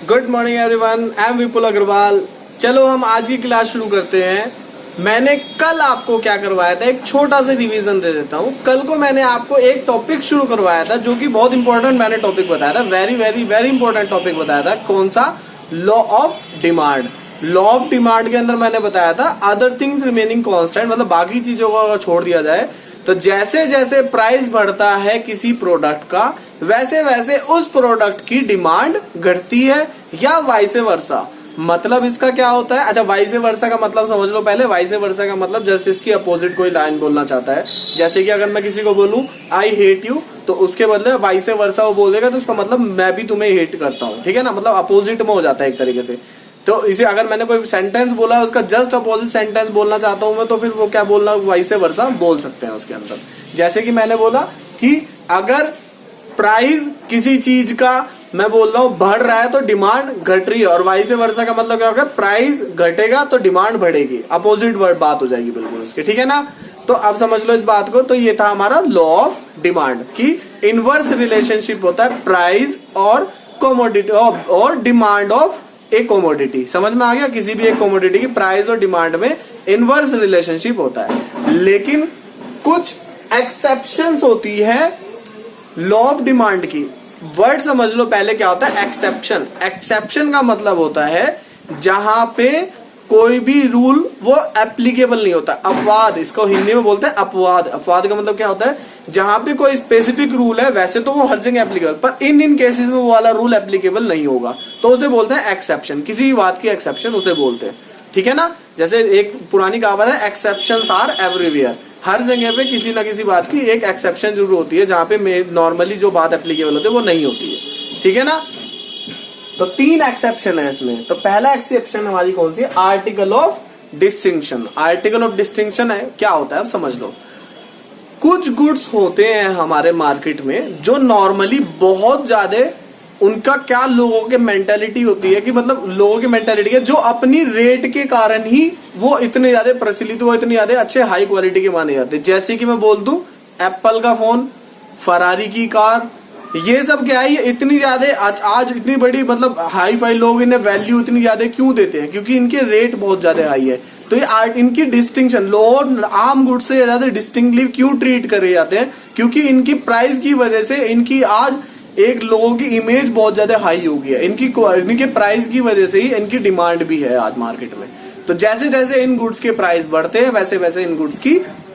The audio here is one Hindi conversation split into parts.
Good morning everyone, I am Vipul Agarwal. चलो हम आज की क्लास शुरू करते हैं। मैंने कल आपको क्या करवाया था, एक छोटा सा रिवीजन दे देता हूँ। कल को मैंने आपको एक टॉपिक शुरू करवाया था जो कि बहुत इंपॉर्टेंट मैंने टॉपिक बताया था, very very very important topic बताया था। कौन सा? Law of demand. Law of demand के अंदर मैंने बताया था अदर थिंग्स रिमेनिंग कांस्टेंट, मतलब बाकी चीजों को अगर छोड़ दिया जाए तो जैसे जैसे प्राइस बढ़ता है किसी प्रोडक्ट का, वैसे वैसे उस प्रोडक्ट की डिमांड घटती है या वाइसे वर्सा। मतलब इसका क्या होता है? अच्छा, वाइसे वर्सा का मतलब समझ लो पहले। वाइसे वर्सा का मतलब जैसे इसकी अपोजिट कोई लाइन बोलना चाहता है, जैसे कि अगर मैं किसी को बोलूं आई हेट यू, तो उसके बदले वाइसे वर्सा वो बोल देगा, तो उसका मतलब मैं भी तुम्हें हेट करता हूं। ठीक है ना, मतलब अपोजिट में हो जाता है एक तरीके से। तो इसे अगर मैंने कोई सेंटेंस बोला है, उसका जस्ट अपोजिट सेंटेंस बोलना चाहता हूं मैं, तो फिर वो क्या बोलना, वाइसे वर्सा बोल सकते हैं उसके अंदर। जैसे कि मैंने बोला कि अगर प्राइस किसी चीज का मैं बोल रहा हूं बढ़ रहा है तो डिमांड घट रही है, और वाइसे वर्सा का मतलब क्या होगा, प्राइस घटेगा तो डिमांड बढ़ेगी। अपोजिट वर्ड बात हो जाएगी बिल्कुल उसके। ठीक है ना, तो अब समझ लो इस बात को। तो ये था हमारा लॉ ऑफ डिमांड की इनवर्स रिलेशनशिप होता है प्राइस और कमोडिटी और डिमांड ऑफ एक कमोडिटी। समझ में आ गया? किसी भी एक कमोडिटी की प्राइस और डिमांड में इनवर्स रिलेशनशिप होता है। लेकिन कुछ एक्सेप्शंस होती है लॉ ऑफ डिमांड की। वर्ड समझ लो पहले क्या होता है एक्सेप्शन। एक्सेप्शन का मतलब होता है जहां पे कोई भी रूल वो एप्लीकेबल नहीं होता। अपवाद, इसको हिंदी में बोलते हैं अपवाद। अपवाद का मतलब क्या होता है? जहां पे कोई स्पेसिफिक रूल है, वैसे तो वो हर जगह एप्लीकेबल, पर इन केसेस में वो वाला रूल एप्लीकेबल नहीं होगा, तो उसे बोलते हैं एक्सेप्शन। किसी भी बात की एक्सेप्शन उसे बोलते हैं। ठीक है ना, जैसे एक पुरानी कहावत है, एक्सेप्शंस आर एवरीवेयर। हर जगह पे किसी ना किसी बात की एक एक्सेप्शन जरूर होती है, जहां पे नॉर्मली जो बात एप्लीकेबल होती है वो नहीं होती है। ठीक है ना, तो 3 एक्सेप्शन है इसमें। तो पहला एक्सेप्शन हमारी कौन सी है? Article of distinction. Article of distinction है, क्या होता है अब समझ लो। कुछ गुड्स होते हैं हमारे मार्केट में जो नॉर्मली बहुत ज्यादा, उनका क्या लोगों की मेंटालिटी होती है कि मतलब लोगों की मेंटालिटी है जो अपनी रेट के कारण ही वो इतने ज्यादा प्रचलित, वो इतने ज्यादा अच्छे हाई क्वालिटी के माने जाते हैं। जैसे कि मैं बोल दूं एप्पल का फोन, फरारी की कार, ये सब क्या है, ये इतनी ज्यादा आज इतनी बड़ी मतलब हाई फाई लोग इन्हें वैल्यू इतनी ज्यादा क्यों देते हैं? क्योंकि इनके रेट बहुत ज्यादा हाई है। तो ये इनकी डिस्टिंक्शन लोग आम गुड से ज्यादा डिस्टिंक्टिव क्यों ट्रीट करे जाते हैं? क्योंकि इनकी प्राइस की वजह से इनकी आज एक लोगों की इमेज बहुत ज्यादा हाई हो गई है। इनकी प्राइस की वजह से ही इनकी डिमांड भी है आज मार्केट में। तो जैसे जैसे इन गुड्स के प्राइस बढ़ते हैं, वैसे वैसे इन गुड्स की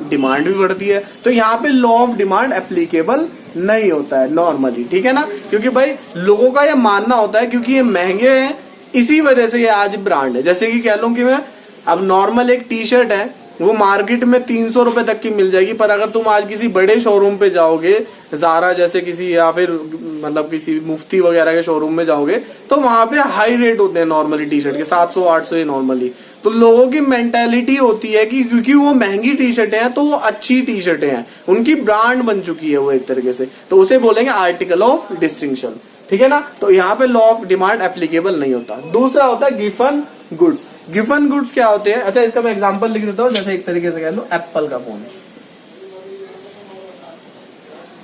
डिमांड भी बढ़ती है। तो यहाँ पे लॉ ऑफ डिमांड एप्लीकेबल नहीं होता है नॉर्मली। ठीक है ना, क्योंकि भाई लोगों का ये मानना होता है क्योंकि ये महंगे हैं, इसी वजह से ये आज ब्रांड है। जैसे कि कह लूं कि मैं अब नॉर्मल एक टी शर्ट है, वो मार्केट में 300 रुपए तक की मिल जाएगी, पर अगर तुम आज किसी बड़े शोरूम पे जाओगे, ज़ारा जैसे किसी, या फिर मतलब किसी मुफ्ती वगैरह के शोरूम में जाओगे, तो वहां पे हाई रेट होते हैं नॉर्मली टी शर्ट के, 700-800 ये नॉर्मली। तो लोगों की मेंटेलिटी होती है कि क्योंकि वो महंगी टी शर्टें हैं तो वो अच्छी टी शर्टें हैं, उनकी ब्रांड बन चुकी है वो एक तरीके से, तो उसे बोलेंगे आर्टिकल ऑफ डिस्टिंक्शन। ठीक है ना, तो यहाँ पे लॉ ऑफ डिमांड एप्लीकेबल नहीं होता। दूसरा होता है गिवन गुड्स। गिवन गुड्स क्या होते हैं? अच्छा, इसका मैं एग्जांपल लिख देता हूँ। जैसे एक तरीके से कह लो एप्पल का फोन,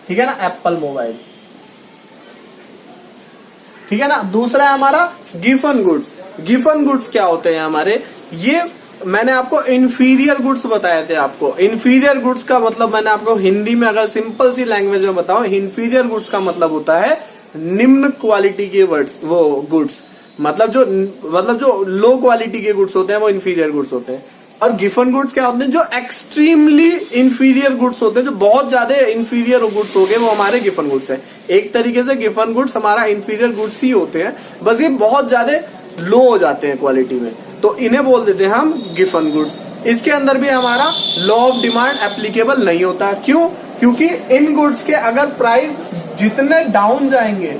ठीक है ना, एप्पल मोबाइल, ठीक है ना। दूसरा है हमारा गिवन गुड्स। गिवन गुड्स क्या होते हैं हमारे? ये मैंने आपको इंफीरियर गुड्स बताए थे। आपको इंफीरियर गुड्स का मतलब मैंने आपको हिंदी में अगर सिंपल सी लैंग्वेज में बताऊं, इंफीरियर गुड्स का मतलब होता है निम्न क्वालिटी के गुड्स। मतलब जो लो क्वालिटी के गुड्स होते हैं वो इंफीरियर गुड्स होते हैं। और गिवन गुड्स क्या होते हैं? जो एक्सट्रीमली इंफीरियर गुड्स होते हैं, जो बहुत ज्यादा इंफीरियर गुड्स हो गए, वो हमारे गिवन गुड्स है। एक तरीके से गिवन गुड्स हमारा इंफीरियर गुड्स ही होते हैं, बस ये बहुत ज्यादा लो हो जाते हैं क्वालिटी में, तो इन्हें बोल देते हैं हम गिवन गुड्स। इसके अंदर भी हमारा लॉ ऑफ डिमांड एप्लीकेबल नहीं होता। क्यों? क्योंकि इन गुड्स के अगर प्राइस जितने डाउन जाएंगे,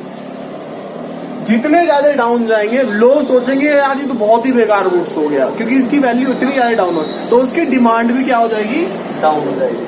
जितने ज्यादा डाउन जाएंगे, लोग सोचेंगे यार ये तो बहुत ही बेकार गुड्स हो गया, क्योंकि इसकी वैल्यू इतनी ज्यादा डाउन हो, तो उसकी डिमांड भी क्या हो जाएगी? डाउन हो जाएगी।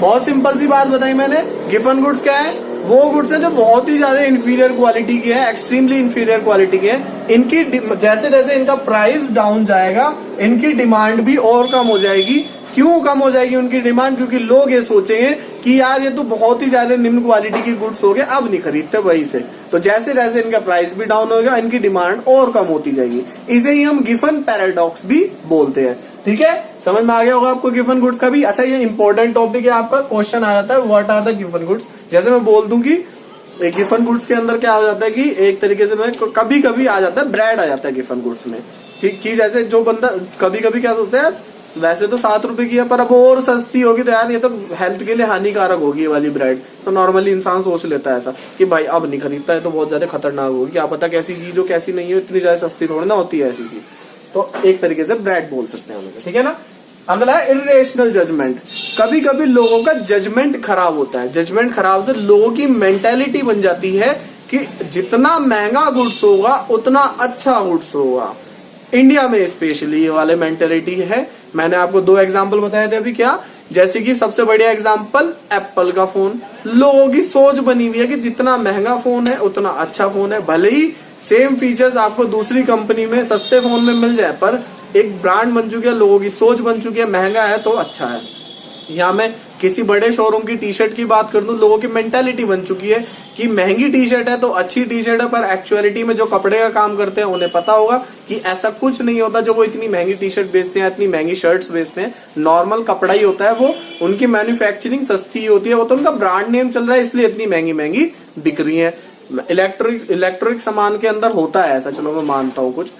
बहुत सिंपल सी बात बताई मैंने। गिवन गुड्स क्या है? वो गुड्स है जो बहुत ही ज्यादा इंफीरियर क्वालिटी के हैं, एक्सट्रीमली इंफीरियर क्वालिटी के हैं। इनकी जैसे जैसे इनका प्राइस डाउन जाएगा, इनकी डिमांड भी और कम हो जाएगी। क्यों कम हो जाएगी उनकी डिमांड? क्योंकि लोग ये सोचेंगे कि यार ये तो बहुत ही ज्यादा निम्न क्वालिटी की गुड्स हो गए, अब नहीं खरीदते वही से। तो जैसे जैसे इनका प्राइस भी डाउन होगा, इनकी डिमांड और कम होती जाएगी। इसे ही हम गिफन पैराडॉक्स भी बोलते हैं। ठीक है, समझ में आ गया होगा आपको गिफन गुड्स का भी। अच्छा, ये इंपॉर्टेंट टॉपिक है, आपका क्वेश्चन आ जाता है what are the Giffen goods. जैसे मैं बोल दूं कि एक गिफन गुड्स के अंदर क्या हो जाता है कि एक तरीके से मैं कभी कभी आ जाता है ब्रेड आ जाता है गिफन गुड्स में, कि जैसे जो बंदा कभी कभी क्या सोचता है वैसे तो 7 रुपए की है पर अब और सस्ती होगी तो यार ये तो हेल्थ के लिए हानिकारक होगी ये वाली ब्रेड। तो नॉर्मली इंसान सोच लेता है ऐसा कि भाई अब नहीं खरीदता है तो बहुत ज्यादा खतरनाक होगी, क्या पता कैसी चीज हो कैसी नहीं हो, इतनी ज्यादा सस्ती थोड़ी ना होती है ऐसी चीज। तो एक तरीके से ब्रेड बोल सकते हैं हम, ठीक है ना। अगला है इरेशनल जजमेंट। कभी कभी लोगों का जजमेंट खराब होता है। जजमेंट खराब से लोगों की मेंटेलिटी बन जाती है कि जितना महंगा गुड्स होगा उतना अच्छा गुड्स होगा। इंडिया में स्पेशली ये वाले मेंटेलिटी है। मैंने आपको 2 एग्जांपल बताए थे अभी, क्या जैसे कि सबसे बढ़िया एग्जांपल एप्पल का फोन। लोगों की सोच बनी हुई है कि जितना महंगा फोन है उतना अच्छा फोन है, भले ही सेम फीचर्स आपको दूसरी कंपनी में सस्ते फोन में मिल जाए, पर एक ब्रांड बन चुकी है, लोगों की सोच बन चुकी है महंगा है तो अच्छा है। यहाँ मैं किसी बड़े शोरूम की टी शर्ट की बात कर दूं, लोगों की मेंटालिटी बन चुकी है कि महंगी टी शर्ट है तो अच्छी टी शर्ट है, पर एक्चुअलिटी में जो कपड़े का काम करते हैं उन्हें पता होगा कि ऐसा कुछ नहीं होता जो वो इतनी महंगी टी शर्ट बेचते हैं, इतनी महंगी शर्ट्स बेचते हैं। नॉर्मल कपड़ा ही होता है वो, उनकी मैन्युफैक्चरिंग सस्ती होती है, वो तो उनका ब्रांड नेम चल रहा है इसलिए इतनी महंगी महंगी बिक रही है। इलेक्ट्रिक सामान के अंदर होता है ऐसा, चलो मैं मानता हूँ कुछ,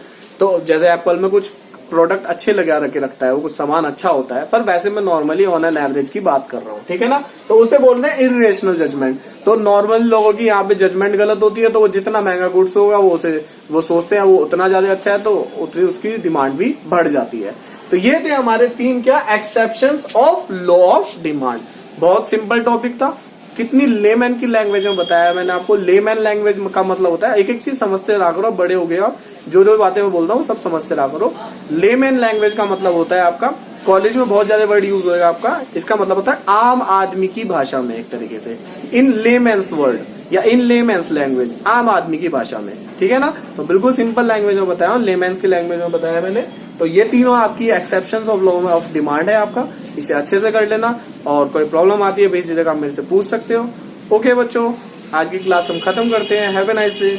तो जैसे एप्पल में कुछ प्रोडक्ट अच्छे लगा रखे रखता है, वो कुछ सामान अच्छा होता है, पर वैसे मैं नॉर्मली ऑन एन एवरेज की बात कर रहा हूँ, ठीक है ना। तो उसे बोलते हैं इरेशनल जजमेंट। तो नॉर्मल लोगों की यहाँ पे जजमेंट गलत होती है, तो वो जितना महंगा गुड्स होगा वो सोचते हैं वो उतना ज्यादा अच्छा है, तो उतनी उसकी डिमांड भी बढ़ जाती है। तो ये थे हमारे 3 क्या exceptions of law of demand. बहुत सिंपल टॉपिक था, कितनी लेमैन की लैंग्वेज में बताया मैंने आपको। लेमैन लैंग्वेज का मतलब होता है एक एक चीज समझते रहा करो, बड़े हो गए आप, जो जो बातें मैं बोल रहा हूँ सब समझते रहा करो। लेमैन लैंग्वेज का मतलब होता है आपका, कॉलेज में बहुत ज्यादा वर्ड यूज होगा आपका, इसका मतलब होता है आम आदमी की भाषा में, एक तरीके से इन लेमैन्स वर्ड या इन लेमैन्स लैंग्वेज, आम आदमी की भाषा में, ठीक है ना। तो बिल्कुल सिंपल लैंग्वेज में बताया हूँ, लेमैन्स की लैंग्वेज में बताया मैंने। तो ये तीनों आपकी exceptions of law of demand है आपका, इसे अच्छे से कर लेना। और कोई प्रॉब्लम आती है बेझिझक आप मेरे से पूछ सकते हो। ओके बच्चों, आज की क्लास हम खत्म करते हैं। Have a nice day.